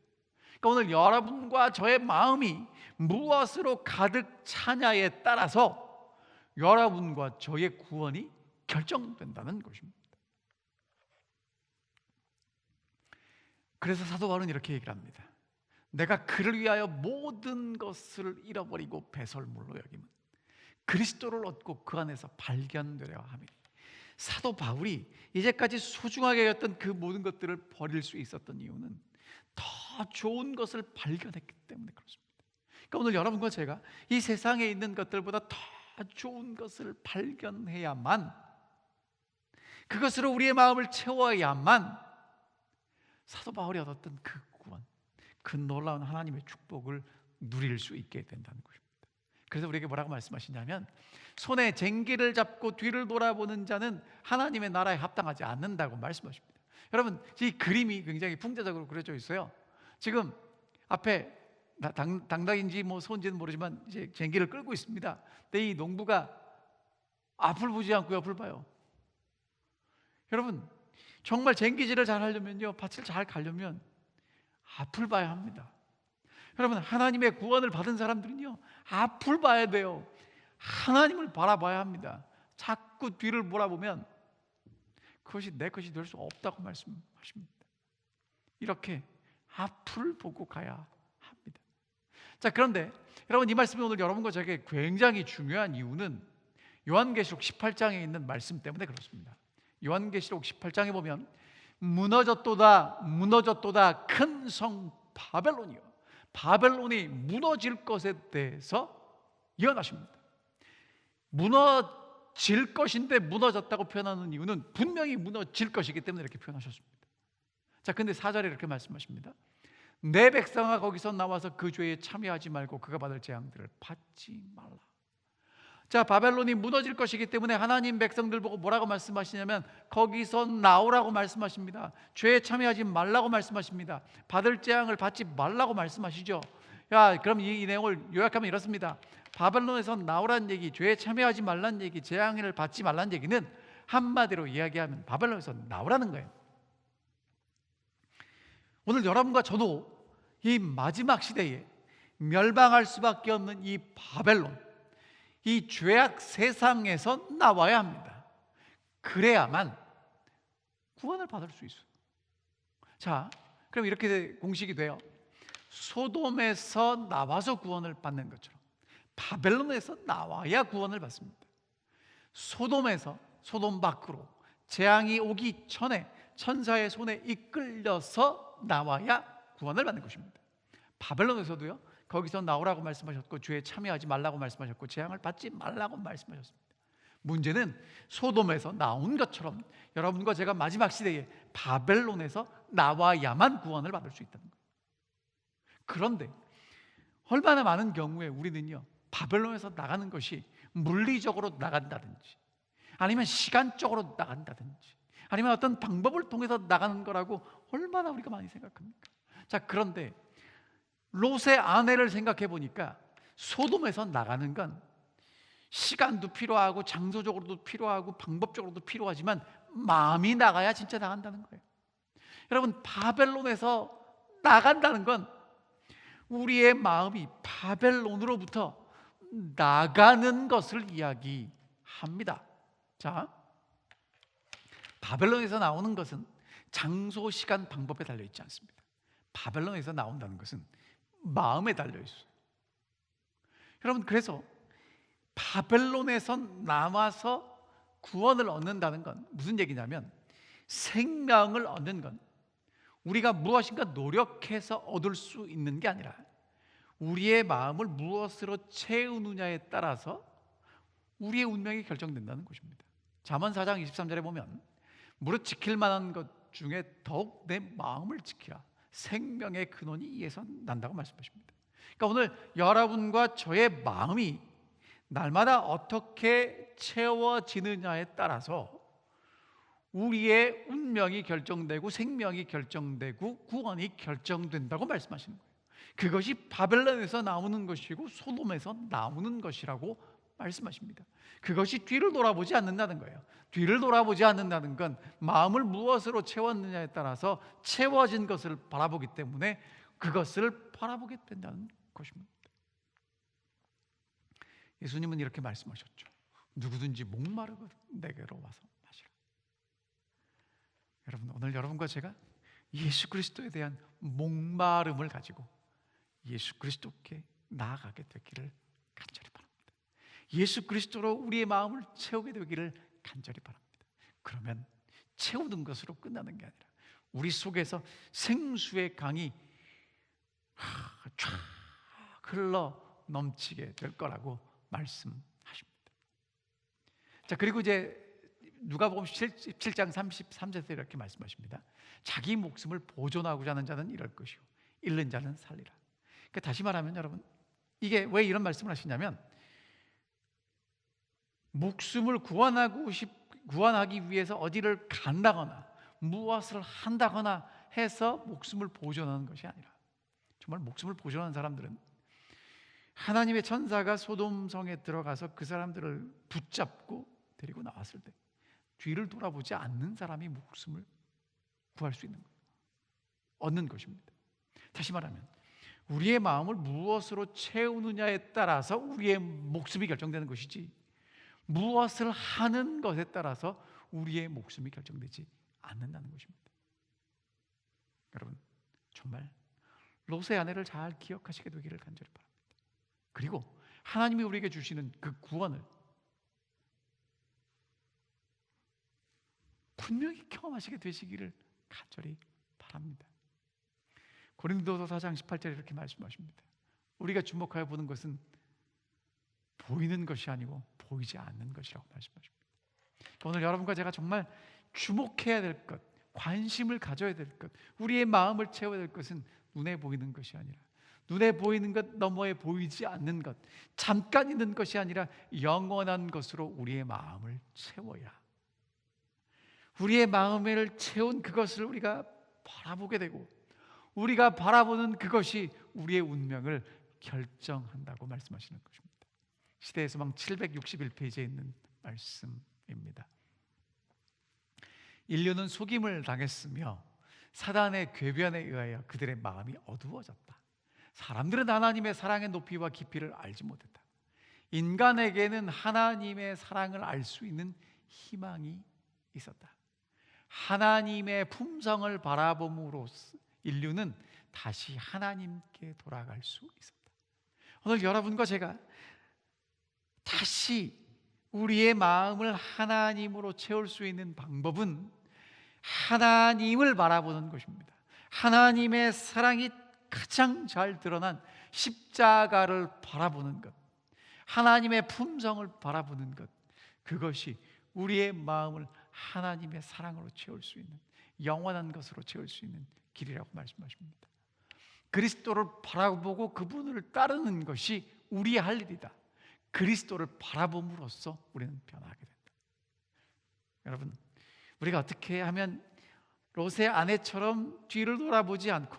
그러니까 오늘 여러분과 저의 마음이 무엇으로 가득 차냐에 따라서 여러분과 저의 구원이 결정된다는 것입니다. 그래서 사도 바울은 이렇게 얘기를 합니다. 내가 그를 위하여 모든 것을 잃어버리고 배설물로 여김은 그리스도를 얻고 그 안에서 발견되려 함이니. 사도 바울이 이제까지 소중하게 여겼던 그 모든 것들을 버릴 수 있었던 이유는 더 좋은 것을 발견했기 때문에 그렇습니다. 그러니까 오늘 여러분과 제가 이 세상에 있는 것들보다 더 좋은 것을 발견해야만, 그것으로 우리의 마음을 채워야만 사도 바울이 얻었던 그 구원, 그 놀라운 하나님의 축복을 누릴 수 있게 된다는 것입니다. 그래서 우리에게 뭐라고 말씀하시냐면, 손에 쟁기를 잡고 뒤를 돌아보는 자는 하나님의 나라에 합당하지 않는다고 말씀하십니다. 여러분, 이 그림이 굉장히 풍자적으로 그려져 있어요. 지금 앞에 당당인지 뭐 손인지는 모르지만 이제 쟁기를 끌고 있습니다. 근데 이 농부가 앞을 보지 않고 옆을 봐요. 여러분, 정말 쟁기질을 잘 하려면요, 밭을 잘 가려면 앞을 봐야 합니다. 여러분, 하나님의 구원을 받은 사람들은요, 앞을 봐야 돼요. 하나님을 바라봐야 합니다. 자꾸 뒤를 몰아보면 그것이 내 것이 될 수 없다고 말씀하십니다. 이렇게 앞을 보고 가야 합니다. 자, 그런데 여러분, 이 말씀이 오늘 여러분과 저에게 굉장히 중요한 이유는 요한계시록 18장에 있는 말씀 때문에 그렇습니다. 요한계시록 18장에 보면 무너졌도다 무너졌도다 큰 성 바벨론이요, 바벨론이 무너질 것에 대해서 예언하십니다. 무너질 것인데 무너졌다고 표현하는 이유는 분명히 무너질 것이기 때문에 이렇게 표현하셨습니다. 자, 근데 4절에 이렇게 말씀하십니다. 내 백성아 거기서 나와서 그 죄에 참여하지 말고 그가 받을 재앙들을 받지 말라. 자, 바벨론이 무너질 것이기 때문에 하나님 백성들 보고 뭐라고 말씀하시냐면 거기서 나오라고 말씀하십니다. 죄에 참여하지 말라고 말씀하십니다. 받을 재앙을 받지 말라고 말씀하시죠. 야, 그럼 이 내용을 요약하면 이렇습니다. 바벨론에서 나오라는 얘기, 죄에 참여하지 말라는 얘기, 재앙을 받지 말라는 얘기는 한마디로 이야기하면 바벨론에서 나오라는 거예요. 오늘 여러분과 저도 이 마지막 시대에 멸망할 수밖에 없는 이 바벨론, 이 죄악 세상에서 나와야 합니다. 그래야만 구원을 받을 수 있어요. 자, 그럼 이렇게 공식이 돼요. 소돔에서 나와서 구원을 받는 것처럼 바벨론에서 나와야 구원을 받습니다. 소돔 밖으로 재앙이 오기 전에 천사의 손에 이끌려서 나와야 구원을 받는 것입니다. 바벨론에서도요, 거기서 나오라고 말씀하셨고 죄에 참여하지 말라고 말씀하셨고 재앙을 받지 말라고 말씀하셨습니다. 문제는 소돔에서 나온 것처럼 여러분과 제가 마지막 시대에 바벨론에서 나와야만 구원을 받을 수 있다는 거예요. 그런데 얼마나 많은 경우에 우리는요, 바벨론에서 나가는 것이 물리적으로 나간다든지 아니면 시간적으로 나간다든지 아니면 어떤 방법을 통해서 나가는 거라고 얼마나 우리가 많이 생각합니까? 자, 그런데 롯의 아내를 생각해 보니까 소돔에서 나가는 건 시간도 필요하고 장소적으로도 필요하고 방법적으로도 필요하지만 마음이 나가야 진짜 나간다는 거예요. 여러분, 바벨론에서 나간다는 건 우리의 마음이 바벨론으로부터 나가는 것을 이야기합니다. 자, 바벨론에서 나오는 것은 장소, 시간, 방법에 달려있지 않습니다. 바벨론에서 나온다는 것은 마음에 달려있어요. 여러분, 그래서 바벨론에서 남아서 구원을 얻는다는 건 무슨 얘기냐면, 생명을 얻는 건 우리가 무엇인가 노력해서 얻을 수 있는 게 아니라 우리의 마음을 무엇으로 채우느냐에 따라서 우리의 운명이 결정된다는 것입니다. 잠언 4장 23절에 보면 무릇 지킬 만한 것 중에 더욱 내 마음을 지키라, 생명의 근원이 이에서 난다고 말씀하십니다. 그러니까 오늘 여러분과 저의 마음이 날마다 어떻게 채워지느냐에 따라서 우리의 운명이 결정되고 생명이 결정되고 구원이 결정된다고 말씀하시는 거예요. 그것이 바벨론에서 나오는 것이고 소돔에서 나오는 것이라고 말씀하십니다. 그것이 뒤를 돌아보지 않는다는 거예요. 뒤를 돌아보지 않는다는 건 마음을 무엇으로 채웠느냐에 따라서 채워진 것을 바라보기 때문에 그것을 바라보게 된다는 것입니다. 예수님은 이렇게 말씀하셨죠. 누구든지 목마르거든 내게로 와서 마시라. 여러분, 오늘 여러분과 제가 예수 그리스도에 대한 목마름을 가지고 예수 그리스도께 나아가게 되기를 간절히 바랍니다. 예수 그리스도로 우리의 마음을 채우게 되기를 간절히 바랍니다. 그러면 채우는 것으로 끝나는 게 아니라 우리 속에서 생수의 강이 쫙 흘러 넘치게 될 거라고 말씀하십니다. 자, 그리고 이제 누가복음 17장 33절에 이렇게 말씀하십니다. 자기 목숨을 보존하고자 하는 자는 이럴 것이요 잃는 자는 살리라. 그러니까 다시 말하면 여러분, 이게 왜 이런 말씀을 하시냐면, 목숨을 구원하기 위해서 어디를 간다거나 무엇을 한다거나 해서 목숨을 보존하는 것이 아니라, 정말 목숨을 보존하는 사람들은 하나님의 천사가 소돔성에 들어가서 그 사람들을 붙잡고 데리고 나왔을 때 뒤를 돌아보지 않는 사람이 목숨을 구할 수 있는 거예요. 얻는 것입니다. 다시 말하면 우리의 마음을 무엇으로 채우느냐에 따라서 우리의 목숨이 결정되는 것이지, 무엇을 하는 것에 따라서 우리의 목숨이 결정되지 않는다는 것입니다. 여러분, 정말 롯의 아내를 잘 기억하시게 되기를 간절히 바랍니다. 그리고 하나님이 우리에게 주시는 그 구원을 분명히 경험하시게 되시기를 간절히 바랍니다. 고린도서 4장 18절에 이렇게 말씀하십니다. 우리가 주목하여 보는 것은 보이는 것이 아니고 보이지 않는 것이라고 말씀하십니다. 오늘 여러분과 제가 정말 주목해야 될 것, 관심을 가져야 될 것, 우리의 마음을 채워야 될 것은 눈에 보이는 것이 아니라, 눈에 보이는 것 너머에 보이지 않는 것, 잠깐 있는 것이 아니라 영원한 것으로 우리의 마음을 채워야, 우리의 마음을 채운 그것을 우리가 바라보게 되고, 우리가 바라보는 그것이 우리의 운명을 결정한다고 말씀하시는 것입니다. 시대의 소망 761페이지에 있는 말씀입니다. 인류는 속임을 당했으며 사단의 궤변에 의하여 그들의 마음이 어두워졌다. 사람들은 하나님의 사랑의 높이와 깊이를 알지 못했다. 인간에게는 하나님의 사랑을 알 수 있는 희망이 있었다. 하나님의 품성을 바라봄으로써 인류는 다시 하나님께 돌아갈 수 있었다. 오늘 여러분과 제가 다시 우리의 마음을 하나님으로 채울 수 있는 방법은 하나님을 바라보는 것입니다. 하나님의 사랑이 가장 잘 드러난 십자가를 바라보는 것, 하나님의 품성을 바라보는 것, 그것이 우리의 마음을 하나님의 사랑으로 채울 수 있는, 영원한 것으로 채울 수 있는 길이라고 말씀하십니다. 그리스도를 바라보고 그분을 따르는 것이 우리의 할 일이다. 그리스도를 바라봄으로써 우리는 변화하게 된다. 여러분, 우리가 어떻게 하면 롯의 아내처럼 뒤를 돌아보지 않고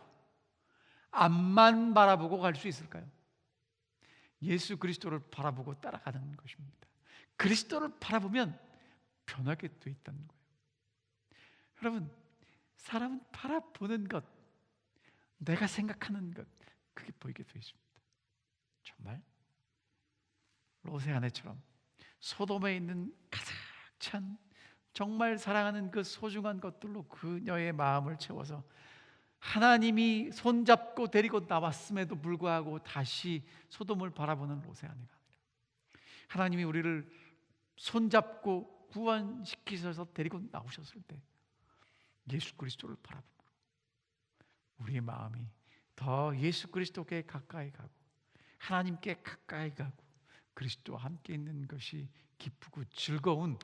앞만 바라보고 갈 수 있을까요? 예수 그리스도를 바라보고 따라가는 것입니다. 그리스도를 바라보면 변하게 돼 있다는 거예요. 여러분, 사람은 바라보는 것, 내가 생각하는 것, 그게 보이게 되어 있습니다. 정말 롯의 아내처럼 소돔에 있는 가득 찬 정말 사랑하는 그 소중한 것들로 그녀의 마음을 채워서 하나님이 손잡고 데리고 나왔음에도 불구하고 다시 소돔을 바라보는 롯의 아내가 아니라, 하나님이 우리를 손잡고 구원시키셔서 데리고 나오셨을 때 예수 그리스도를 바라보고 우리의 마음이 더 예수 그리스도께 가까이 가고 하나님께 가까이 가고 그리스도와 함께 있는 것이 기쁘고 즐거운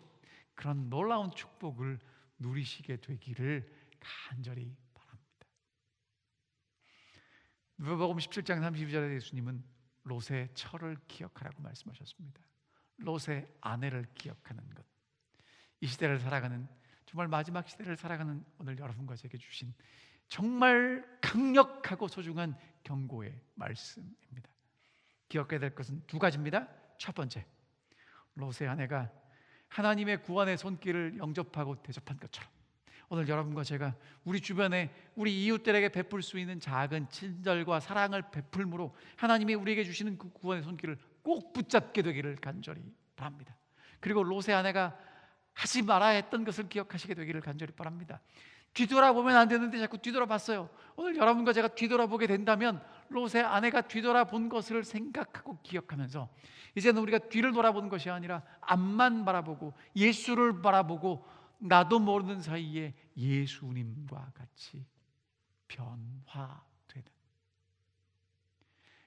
그런 놀라운 축복을 누리시게 되기를 간절히 바랍니다. 누가복음 17장 32절에 예수님은 롯의 처를 기억하라고 말씀하셨습니다. 롯의 아내를 기억하는 것, 이 시대를 살아가는, 정말 마지막 시대를 살아가는 오늘 여러분과 제게 주신 정말 강력하고 소중한 경고의 말씀입니다. 기억해야 될 것은 두 가지입니다. 첫 번째, 롯의 아내가 하나님의 구원의 손길을 영접하고 대접한 것처럼 오늘 여러분과 제가 우리 주변에 우리 이웃들에게 베풀 수 있는 작은 친절과 사랑을 베풀므로 하나님이 우리에게 주시는 그 구원의 손길을 꼭 붙잡게 되기를 간절히 바랍니다. 그리고 롯의 아내가 하지 말아야 했던 것을 기억하시게 되기를 간절히 바랍니다. 뒤돌아보면 안 되는데 자꾸 뒤돌아봤어요. 오늘 여러분과 제가 뒤돌아보게 된다면 롯의 아내가 뒤돌아본 것을 생각하고 기억하면서 이제는 우리가 뒤를 돌아보는 것이 아니라 앞만 바라보고 예수를 바라보고 나도 모르는 사이에 예수님과 같이 변화되는,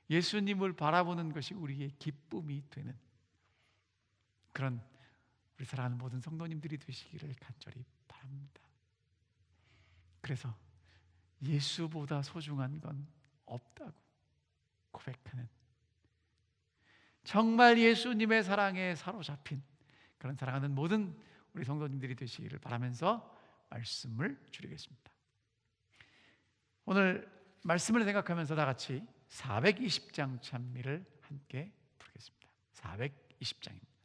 예수님을 바라보는 것이 우리의 기쁨이 되는 그런 우리 사랑하는 모든 성도님들이 되시기를 간절히 바랍니다. 그래서 예수보다 소중한 건 없다고 고백하는, 정말 예수님의 사랑에 사로잡힌 그런 사랑하는 모든 우리 성도님들이 되시기를 바라면서 말씀을 줄이겠습니다. 오늘 말씀을 생각하면서 다 같이 420장 찬미를 함께 부르겠습니다. 420장입니다.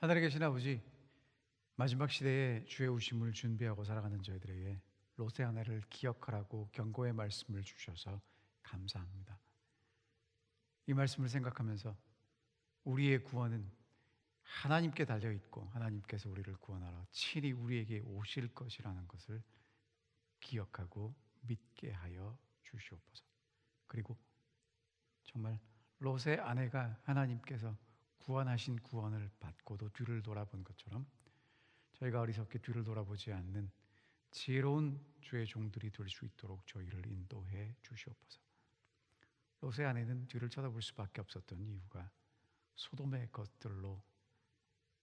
하늘에 계신 아버지, 마지막 시대에 주의 오심을 준비하고 살아가는 저희들에게 롯의 아내를 기억하라고 경고의 말씀을 주셔서 감사합니다. 이 말씀을 생각하면서 우리의 구원은 하나님께 달려 있고 하나님께서 우리를 구원하러 친히 우리에게 오실 것이라는 것을 기억하고 믿게 하여 주시옵소서. 그리고 정말 롯의 아내가 하나님께서 구원하신 구원을 받고도 뒤를 돌아본 것처럼 저희가 어리석게 뒤를 돌아보지 않는 지혜로운 주의 종들이 될 수 있도록 저희를 인도해 주시옵소서. 롯의 아내는 뒤를 쳐다볼 수밖에 없었던 이유가 소돔의 것들로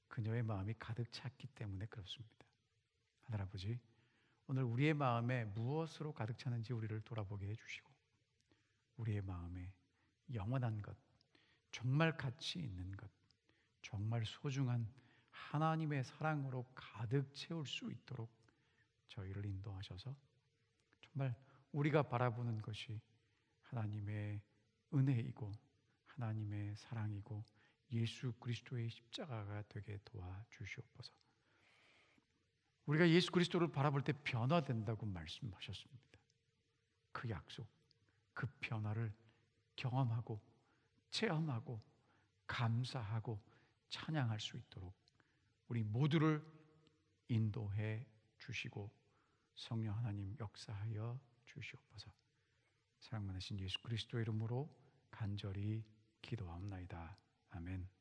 그녀의 마음이 가득 찼기 때문에 그렇습니다. 하늘아버지, 오늘 우리의 마음에 무엇으로 가득 차는지 우리를 돌아보게 해주시고 우리의 마음에 영원한 것, 정말 가치 있는 것, 정말 소중한 하나님의 사랑으로 가득 채울 수 있도록 저희를 인도하셔서 정말 우리가 바라보는 것이 하나님의 은혜이고 하나님의 사랑이고 예수 그리스도의 십자가가 되게 도와주시옵소서. 우리가 예수 그리스도를 바라볼 때 변화된다고 말씀하셨습니다. 그 약속, 그 변화를 경험하고 체험하고 감사하고 찬양할 수 있도록 우리 모두를 인도해 주시고 성령 하나님 역사하여 주시옵소서. 사랑 많으신 예수 그리스도 이름으로 간절히 기도하옵나이다. 아멘.